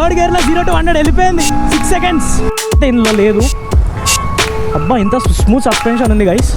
Third గేర్లో 0 to 100 వెళ్ళిపోయింది 6 seconds. ఇందులో లేదు. అబ్బా ఇంత స్మూత్ సస్పెన్షన్ ఉంది guys.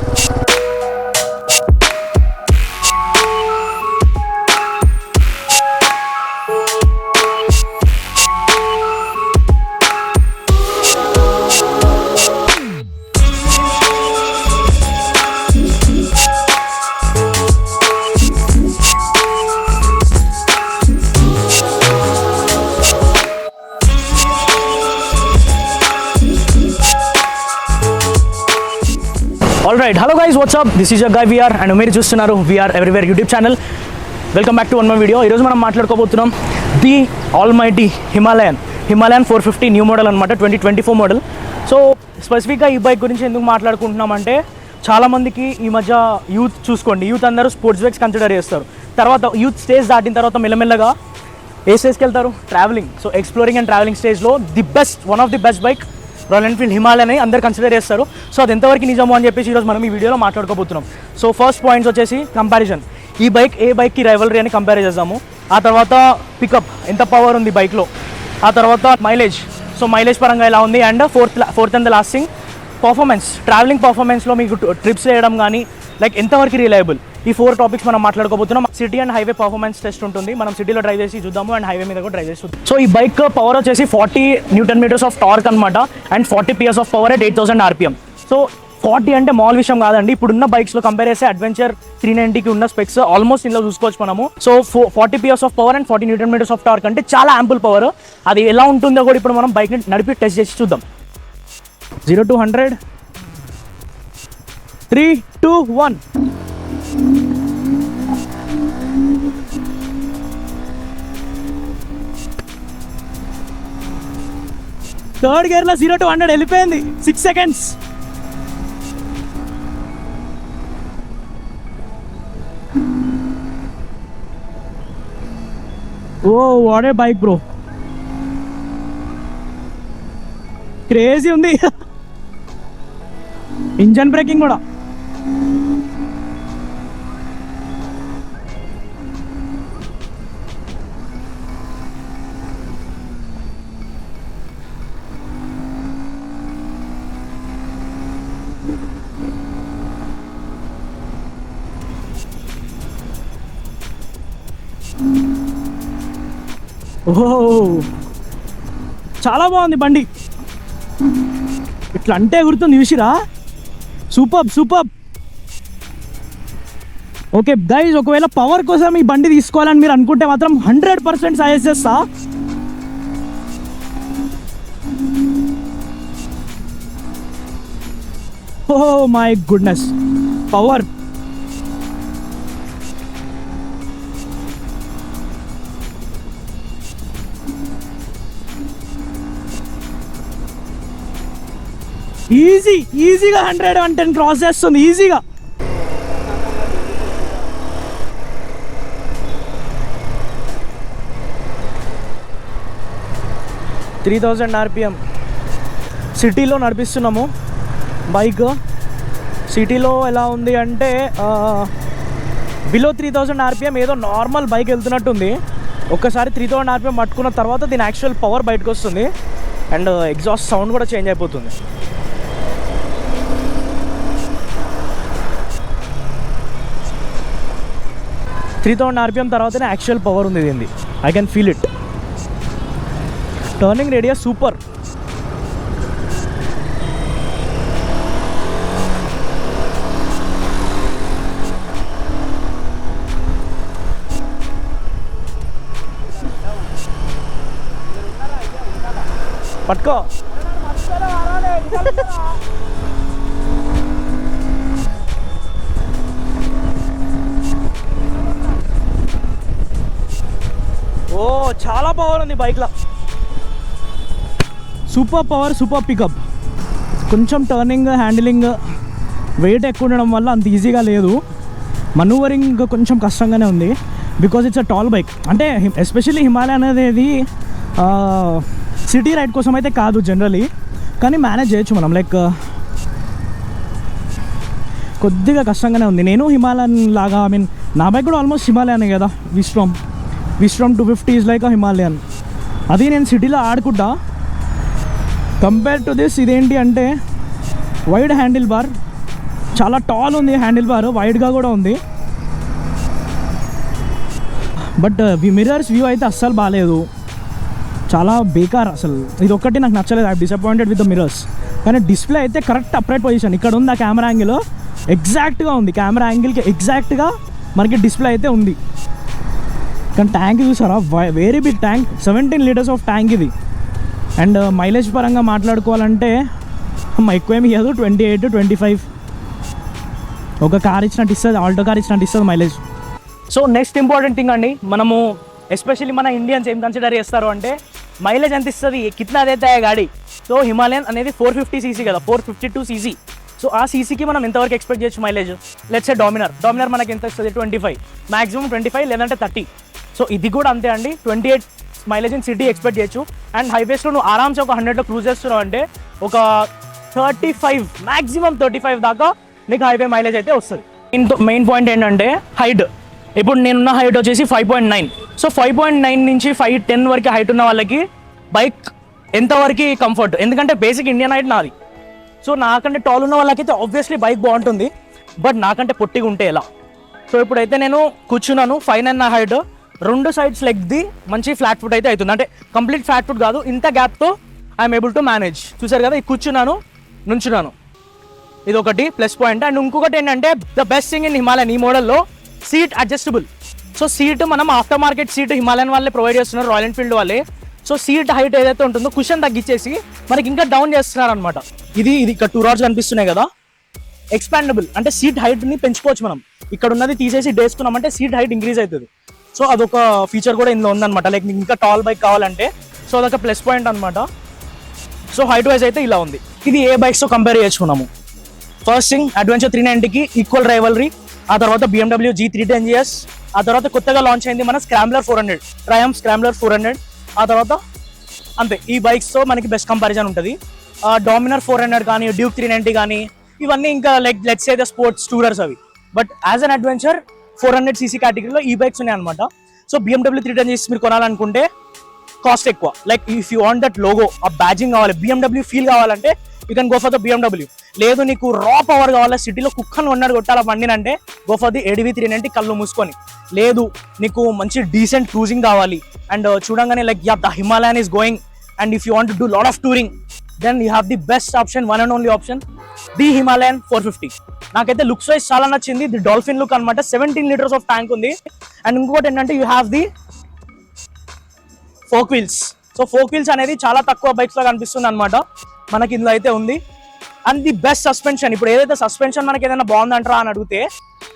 Alright, hello guys, what's up? This is your guy VR and మీరు చూస్తున్నారు VR Everywhere YouTube channel. Welcome back to one more video. ఈరోజు మనం మాట్లాడుకోబోతున్నాం the almighty Himalayan 450 new model అనమాట, 2024 మోడల్. సో స్పెసిఫిక్గా ఈ bike గురించి ఎందుకు మాట్లాడుకుంటున్నామంటే చాలామందికి ఈ మధ్య యూత్ చూసుకోండి, యూత్ అందరూ స్పోర్ట్స్ బైక్స్ కన్సిడర్ చేస్తారు. తర్వాత యూత్ స్టేజ్ దాటిన తర్వాత మెల్లమెల్లగా ఏ స్టేజ్కి వెళ్తారు? Travelling. So exploring and travelling స్టేజ్లో one of the best bike Royal Enfield Himalayan అని అందరు కన్సిడర్ చేస్తారు. సో అది ఎంతవరకు నిజమో అని చెప్పేసి ఈరోజు మనం ఈ వీడియోలో మాట్లాడుకోబోతున్నాం. సో ఫస్ట్ పాయింట్స్ వచ్చేసి కంపారిజన్. ఈ బైక్ ఏ బైక్కి రైవలరీ అని కంపేర్ చేద్దాము. ఆ తర్వాత పికప్, ఎంత పవర్ ఉంది బైక్లో. ఆ తర్వాత మైలేజ్, సో మైలేజ్ పరంగా ఎలా ఉంది. And fourth and the lasting performance, travelling పర్ఫార్మెన్స్లో మీకు ట్రిప్స్ చేయడం కానీ లైక్ ఎంతవరకు రిలయబుల్. ఈ 4 టాపిక్స్ మనం మాట్లాడుకోబోతున్నాం. City and highway performance test ఉంటుంది, మనం సిటీలో డ్రైవ్ చేసి చూద్దాము అండ్ హైవే మీద కూడా డ్రైవ్ చేసి చూద్దాం. సో ఈ బైక్ పవర్ వచ్చేసి 40 Nm ఆఫ్ టార్క్ అనమాట and 40 PS of power at 8000 RPM. So 40 అంటే మామూలు విషయం కాదండి. ఇప్పుడున్న బైక్స్లో కంపేర్ చేస్తే అడ్వెంచర్ 390కి ఉన్న స్పెక్స్ ఆల్మోస్ట్ ఇందులో చూసుకోవచ్చు మనము. So 40 PS of power and 40 Nm of torque అంటే చాలా యాంపుల్ పవర్. అది ఎలా ఉంటుందో కూడా ఇప్పుడు మనం బైక్ని నడిపి టెస్ట్ చేసి చూద్దాం. 0 to 100 3 2 1. థర్డ్ గేర్లో 0 to 100 వెళ్ళిపోయింది 6 seconds. Oh what a bike bro, crazy ఉంది. ఇంజన్ బ్రేకింగ్ కూడా. ఓహో చాలా బాగుంది బండి. ఇట్లా అంటే గుర్తుంది చూసిరా, సూపర్. ఓకే గైజ్, ఒకవేళ పవర్ కోసం ఈ బండి తీసుకోవాలని మీరు అనుకుంటే మాత్రం 100% సజెస్ట్ చేస్తా. ఓహో మై గుడ్నెస్, పవర్. ఈజీగా 110 క్రాస్ చేస్తుంది ఈజీగా. $3000 RPM సిటీలో నడిపిస్తున్నాము బైక్. సిటీలో ఎలా ఉంది అంటే బిలో 3000 RPM ఏదో నార్మల్ బైక్ వెళ్తున్నట్టుంది. ఒక్కసారి 3000 RPM పట్టుకున్న తర్వాత దీని యాక్చువల్ పవర్ బయటకు వస్తుంది అండ్ ఎగ్జాస్ట్ సౌండ్ కూడా చేంజ్ అయిపోతుంది. 3000 RPM తర్వాతనే యాక్చువల్ పవర్ ఉంది దీనిది. I can feel it. Turning radius super. పట్టుకో. ఓ చాలా పవర్ ఉంది బైక్లో. Super power, super pickup. కొంచెం టర్నింగ్, హ్యాండిలింగ్ వెయిట్ ఎక్కువ ఉండడం వల్ల అంత ఈజీగా లేదు. మనూవరింగ్ కొంచెం కష్టంగానే ఉంది because it's a tall bike. అంటే ఎస్పెషల్లీ హిమాలయన్ అనేది సిటీ రైడ్ కోసం అయితే కాదు జనరలీ, కానీ మేనేజ్ చేయొచ్చు మనం. లైక్ కొద్దిగా కష్టంగానే ఉంది. నేను హిమాలయన్ లాగా, ఐ మీన్ నా బైక్ కూడా ఆల్మోస్ట్ హిమాలయనే కదా. విస్ట్రామ్ 250 ఈజ్ లైక్ అ హిమాలయన్. అది నేను సిటీలో ఆడుకుంటా. కంపేర్ టు దిస్ ఇదేంటి అంటే వైడ్ హ్యాండిల్ బార్, చాలా టాల్ ఉంది హ్యాండిల్ బార్, వైడ్గా కూడా ఉంది. బట్ మిర్రర్స్ వ్యూ అయితే అస్సలు బాగాలేదు, చాలా బేకార్ అసలు. ఇది ఒక్కటి నాకు నచ్చలేదు, I disappointed with the mirrors. కానీ డిస్ప్లే అయితే కరెక్ట్ అప్రైట్ పొజిషన్ ఇక్కడ ఉంది. ఆ కెమెరా యాంగిల్ ఎగ్జాక్ట్గా ఉంది, కెమెరా యాంగిల్కి ఎగ్జాక్ట్గా మనకి డిస్ప్లే అయితే ఉంది. కానీ ట్యాంక్ చూసారా, very big tank, 17 litres of tank ఇది. అండ్ మైలేజ్ పరంగా మాట్లాడుకోవాలంటే ఎక్కువేమి ఇవ్వదు, 28 25 ఒక కార్ ఇచ్చినట్టు ఇస్తుంది, ఆల్టో కార్ ఇచ్చినట్టు ఇస్తుంది mileage. So next important thing అండి, మనము ఎస్పెషల్లీ మన ఇండియన్స్ ఏం కన్సిడర్ చేస్తారు అంటే మైలేజ్ ఎంత ఇస్తుంది, కిतना देता है గాడి. సో హిమాలయన్ అనేది 450 సీసీ కదా, 452 సీసీ. సో ఆ సీసీకి మనం ఎంతవరకు ఎక్స్పెక్ట్ చేయొచ్చు మైలేజ్? లెట్స్ సే డామినర్ మనకి ఎంత ఇస్తుంది? 25, మ్యాక్సిమం 25 లేదంటే 30. సో ఇది కూడా అంతే అండి, 28 మైలేజ్ ఇన్ సిటీ ఎక్స్పెక్ట్ చేయొచ్చు. అండ్ హైవేస్లో నువ్వు ఆరామ్సే ఒక 100లో క్రూజ్ చేస్తున్నావు అంటే ఒక 35 మ్యాక్సిమం 35 దాకా నీకు హైవే మైలేజ్ అయితే వస్తుంది. మెయిన్ పాయింట్ ఏంటంటే హైట్. ఇప్పుడు నేనున్న హైట్ వచ్చేసి 5.9. సో 5.9 నుంచి 5'10" వరకు హైట్ ఉన్న వాళ్ళకి బైక్ ఎంతవరకు కంఫర్ట్, ఎందుకంటే బేసిక్ ఇండియన్ హైట్ నాది. సో నాకంటే టాల్ ఉన్న వాళ్ళకైతే ఆబ్వియస్లీ బైక్ బాగుంటుంది, బట్ నాకంటే పొట్టిగా ఉంటే ఎలా? సో ఇప్పుడైతే నేను కూర్చున్నాను, 5'9" నా హైట్, 2 సైడ్స్ లెగ్ది మంచి ఫ్లాట్ ఫుట్ అయితే అవుతుంది. అంటే కంప్లీట్ ఫ్లాట్ ఫుట్ కాదు, ఇంత గ్యాప్తో ఐఎమ్ ఏబుల్ టు మేనేజ్. చూసారు కదా, ఇది కూర్చున్నాను, నుంచున్నాను, ఇది ఒకటి ప్లస్ పాయింట్. అండ్ ఇంకొకటి ఏంటంటే the best thing in Himalayan ఈ మోడల్లో సీట్ అడ్జస్టబుల్. సో సీట్ మనం ఆఫ్టర్ మార్కెట్ సీట్ హిమాలయన్ వాళ్ళే ప్రొవైడ్ చేస్తున్నారు, రాయల్ ఎన్ఫీల్డ్ వాళ్ళే. సో సీట్ హైట్ ఏదైతే ఉంటుందో కుషన్ తగ్గించేసి మనకి ఇంకా డౌన్ చేస్తున్నారు అనమాట. ఇది ఇక్కడ 2 రాడ్స్ కనిపిస్తున్నాయి కదా, ఎక్స్పాండబుల్, అంటే సీట్ హైట్ని పెంచుకోవచ్చు మనం. ఇక్కడ ఉన్నది తీసేసి వేసుకున్నామంటే సీట్ హైట్ ఇంక్రీజ్ అవుతుంది. సో అదొక ఫీచర్ కూడా ఇందులో ఉందన్నమాట, లైక్ మీకు ఇంకా టాల్ బైక్ కావాలంటే. సో అదొక ప్లస్ పాయింట్ అనమాట. సో హైట్ వైజ్ అయితే ఇలా ఉంది. ఇది ఏ బైక్స్తో కంపేర్ చేసుకున్నాము? ఫస్ట్ థింగ్ అడ్వెంచర్ 390కి ఈక్వల్ రైవల్రీ, ఆ తర్వాత BMW G310 GS, ఆ తర్వాత కొత్తగా లాంచ్ అయింది మన స్క్రాంబ్లర్ 400, ట్రయంఫ్ స్క్రాంబ్లర్ 400. ఆ తర్వాత అంతే, ఈ బైక్స్తో మనకి బెస్ట్ కంపారిజన్ ఉంటుంది. డామినర్ 400 కానీ, డ్యూక్ 390 కానీ, ఇవన్నీ ఇంకా like let's say the sports tourers అవి. But as an adventure 400 cc కేటగిరీలో ఈ బైక్స్ ఉన్నాయి అనమాట. సో BMW 310 GS మీరు కొనాలనుకుంటే కాస్ట్ ఎక్కువ. Like if you want that logo, ఆ బ్యాజింగ్ కావాలి, BMW ఫీల్ కావాలంటే you can go for the BMW. లేదు నీకు రా పవర్ కావాలి, సిటీలో కుక్కను ఉన్నట్టు కొట్టాల బండినంటే గో ఫర్ ది ADV 390 కళ్ళు మూసుకొని. లేదు నీకు మంచి డీసెంట్ క్రూజింగ్ కావాలి అండ్ చూడంగానే like yeah the Himalayan is going, and if you want to do lot of touring, then you have the best option, one and only option, the Himalayan 450. నాకైతే looks wise చాలా నచ్చింది. The dolphin look అనమాట, 17 litres of tank ఉంది. And ఇంకొకటి ఏంటంటే you have the folk wheels. So folk wheels అనేది చాలా తక్కువ బైక్స్ లో కనిపిస్తుంది అనమాట, మనకి ఇందులో అయితే ఉంది. And the best suspension. ఇప్పుడు ఏదైతే సస్పెన్షన్ మనకి ఏదైనా బాగుందంటారా అని అడిగితే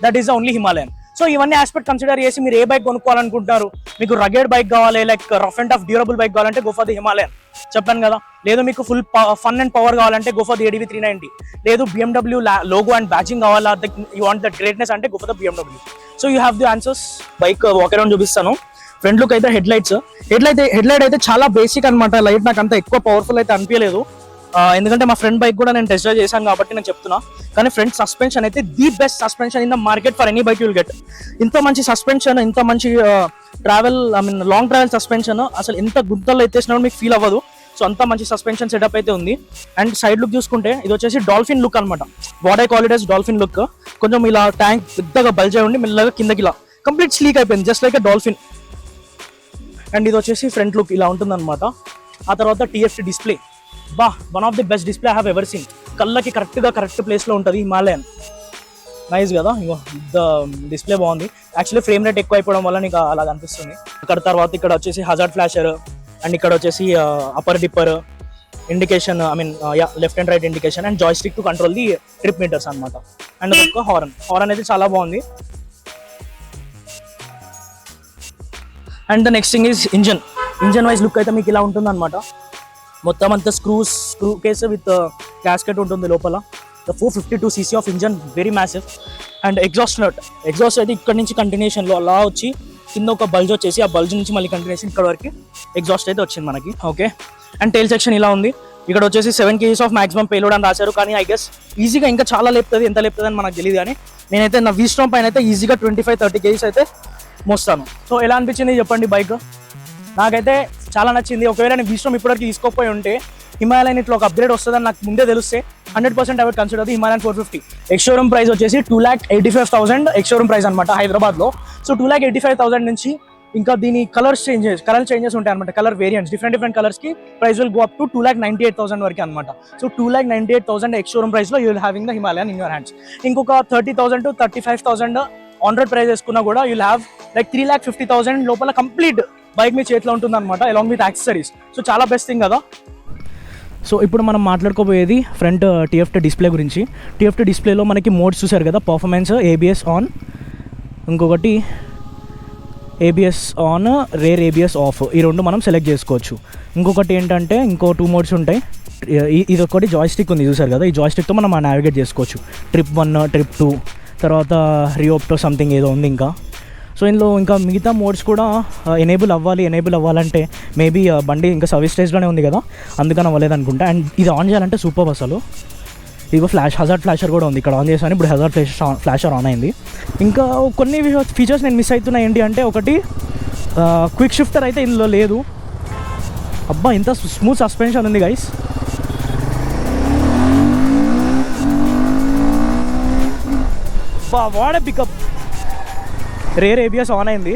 that is the only Himalayan. So ఇవన్నీ ఆస్పెక్ట్ కన్సిడర్ చేసి మీరు ఏ బైక్ కొనుక్కోవాలనుకుంటున్నారు, మీకు రగెడ్ బైక్ కావాలి, like rough and tough durable bike కావాలంటే గో ఫర్ ది హిమాలయన్, చెప్పాను కదా. లేదు మీకు ఫుల్ ఫన్ అండ్ పవర్ కావాలంటే గో ఫర్ ది ADV 390. లేదు BMW లోగో అండ్ బ్యాచింగ్ కావాలా, యూ వాంట్ దట్ గ్రేట్నెస్ అంటే go for the BMW. So you have the answers. Bike walk around చూపిస్తాను. Front look అయితే హెడ్ లైట్ అయితే చాలా basic అనమాట. Light నాకు అంత ఎక్కువ పవర్ఫుల్ అయితే అనిపించలేదు, ఎందుకంటే మా ఫ్రెండ్ బైక్ కూడా నేను టెస్ట్ డ్రైవ్ చేశాను కాబట్టి నేను చెప్తున్నా. కానీ ఫ్రంట్ సస్పెన్షన్ అయితే the best suspension in the market for any bike you'll get. ఇంత మంచి సస్పెన్షన్, ఇంత మంచి ట్రావెల్, లాంగ్ ట్రావెల్ సస్పెన్షన్ అసలు ఎంత గుద్దల్లో ఎత్తేసినా మీకు ఫీల్ అవ్వదు. సో అంత మంచి సస్పెన్షన్ సెటప్ అయితే ఉంది. అండ్ సైడ్ లుక్ చూసుకుంటే ఇది వచ్చేసి డాల్ఫిన్ లుక్ అనమాట, what I call it as dolphin look. కొంచెం ఇలా ట్యాంక్ పెద్దగా బల్జ్ అయి ఉండి మెల్లగా కిందకి ఇలా కంప్లీట్ స్లీక్ అయిపోయింది, just like a dolphin. And ఇది వచ్చేసి ఫ్రంట్ లుక్ ఇలా ఉంటుంది అనమాట. ఆ తర్వాత TFT డిస్ప్లే, బా one of the best display I have ever seen. కళ్ళకి కరెక్ట్ ప్లేస్లో ఉంటుంది హిమాలయన్, నైస్ కదా. ఇంకో ద డిస్ప్లే బాగుంది. యాక్చువల్లీ ఫ్రేమ్ రేట్ ఎక్కువ అయిపోవడం వల్ల నీకు అలా అనిపిస్తుంది. ఇక్కడ తర్వాత ఇక్కడ వచ్చేసి హజార్డ్ ఫ్లాషర్, అండ్ ఇక్కడ వచ్చేసి upper dipper indication, left and right indication, and joystick to control the trip meters అనమాట. అండ్ ఒక హారన్ అయితే చాలా బాగుంది. And the next thing is engine wise look అయితే మీకు ఇలా ఉంటుంది అనమాట. మొత్తం అంతా స్క్రూ కేస్ విత్ క్యాస్కెట్ ఉంటుంది లోపల. The 452 cc of engine, very massive. And exhaust అయితే ఇక్కడ నుంచి కంటిన్యూషన్లో అలా వచ్చి కింద ఒక బల్జ్ వచ్చేసి, ఆ బల్జ్ నుంచి మళ్ళీ కంటిన్యూషన్ ఇక్కడ వరకు ఎగ్జాస్ట్ అయితే వచ్చింది మనకి. ఓకే, అండ్ టైల్ సెక్షన్ ఇలా ఉంది. ఇక్కడ వచ్చేసి 7 kgs ఆఫ్ మాక్సిమం పేలోడ్ అని రాశారు, కానీ ఐ గెస్ ఈజీగా ఇంకా చాలా లేపుతుంది. ఎంత లేపుతుంది అని మనకు తెలియదు, కానీ నేనైతే నా వీస్ట్రామ్ పైన అయితే ఈజీగా 25-30 kgs అయితే మోస్తాను. సో ఎలా అనిపించింది చెప్పండి బైక్? నాకైతే చాలా నచ్చింది. ఒకవేళ నేను విశ్వం ఇప్పటివరకు తీసుకోపోయి ఉంటే హిమాలయన్ ఇట్లా ఒక అప్గ్రేడ్ వస్తుందని నాకు ముందే తెలిస్తే 100% I would consider the Himalayan 450. Ex showroom price వచ్చేసి 2,85,000 ఎక్స్ షోరూమ్ ప్రైస్ అనమాట హైదరాబాద్లో. సో 2,85,000 నుంచి ఇంకా దీని కలర్ చేంజెస్ ఉంటాయి అనమాట. కలర్ వేరియంట్స్ డిఫరెంట్ కలర్స్కి price will go up to 2,98,000 వరకు అనమాట. సో 2,98,000 ఎక్స్ షోరూమ్ ప్రైస్లో you will having the Himalayan in your hands. ఇంకొక 30,000 to 35,000 ఆన్ రోడ్ ప్రైస్ వేసుకున్నా కూడా యూ విల్ హ్యావ్ లైక్ 3,50,000 లోపల కంప్లీట్ బైక్ మీ చేతిలో ఉంటుంది అనమాట, అలాంగ్ విత్ యాక్సెసరీస్. సో చాలా బెస్ట్ థింగ్ కదా. సో ఇప్పుడు మనం మాట్లాడుకోబోయేది ఫ్రంట్ TFT డిస్ప్లే గురించి. TFT డిస్ప్లేలో మనకి మోడ్స్ చూసారు కదా, పర్ఫార్మెన్స్, ABS ఆన్, ఇంకొకటి ABS on, rare ABS of, ఈ రెండు మనం సెలెక్ట్ చేసుకోవచ్చు. ఇంకొకటి ఏంటంటే ఇంకో 2 మోడ్స్ ఉంటాయి. ఇది ఒకటి జాయ్స్టిక్ ఉంది చూసారు కదా, ఈ జాయ్స్టిక్తో మనం నావిగేట్ చేసుకోవచ్చు. ట్రిప్ 1, ట్రిప్ 2, తర్వాత రియోప్టో సంథింగ్ ఏదో ఉంది ఇంకా. సో ఇందులో ఇంకా మిగతా మోడ్స్ కూడా ఎనేబుల్ అవ్వాలంటే మేబీ బండి ఇంకా సర్వీస్ స్టేజ్లోనే ఉంది కదా, అందుకని అవ్వలేదు అనుకుంటా. అండ్ ఇది ఆన్ చేయాలంటే సూపర్ అసలు. ఇదిగో హజార్డ్ ఫ్లాషర్ కూడా ఉంది, ఇక్కడ ఆన్ చేశాను, ఇప్పుడు హజార్డ్ ఫ్లాషర్ ఆన్ అయింది. ఇంకా కొన్ని ఫీచర్స్ నేను మిస్ అవుతున్నా ఏంటి అంటే, ఒకటి క్విక్ షిఫ్టర్ అయితే ఇందులో లేదు. అబ్బా ఇంత స్మూత్ సస్పెన్షన్ ఉంది గైస్. వాడే పికప్. రేర్ ABS ఆన్ అయింది.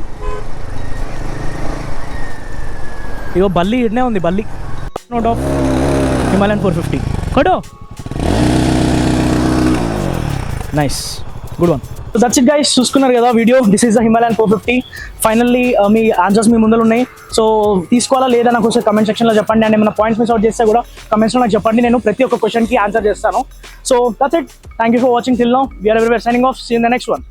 ఇగో బల్లి ఇడనే ఉంది, బల్లి నోట్ ఆఫ్ హిమాలయన్ 450 కొడో. Nice, good one. So that's it guys, చూసుకున్నారు కదా వీడియో. This is the Himalayan 450. Finally మీ ఆన్సర్స్ మీ ముందర ఉన్నాయి. సో తీసుకోవాలా లేదా నాకు ఒకసారి కమెంట్ సెక్షన్లో చెప్పండి. అండ్ ఏమైనా పాయింట్స్ మిస్ అవుట్ చేస్తే కూడా కమెంట్స్లో నాకు చెప్పండి, నేను ప్రతి ఒక్క క్వశ్చన్కి ఆన్సర్ చేస్తాను. So that's it, thank you for watching till now. VR everywhere signing off. See in the next one.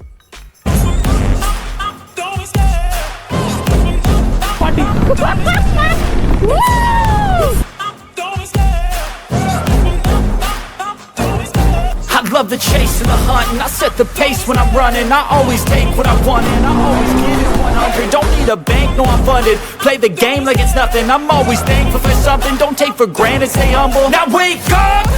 I love the chase and the hunt, and I set the pace when I'm running. I always take what I want and I always give it 100. Don't need a bank, no I'm funded. Play the game like it's nothing. I'm always thankful for something. Don't take for granted, stay humble. Now wake up!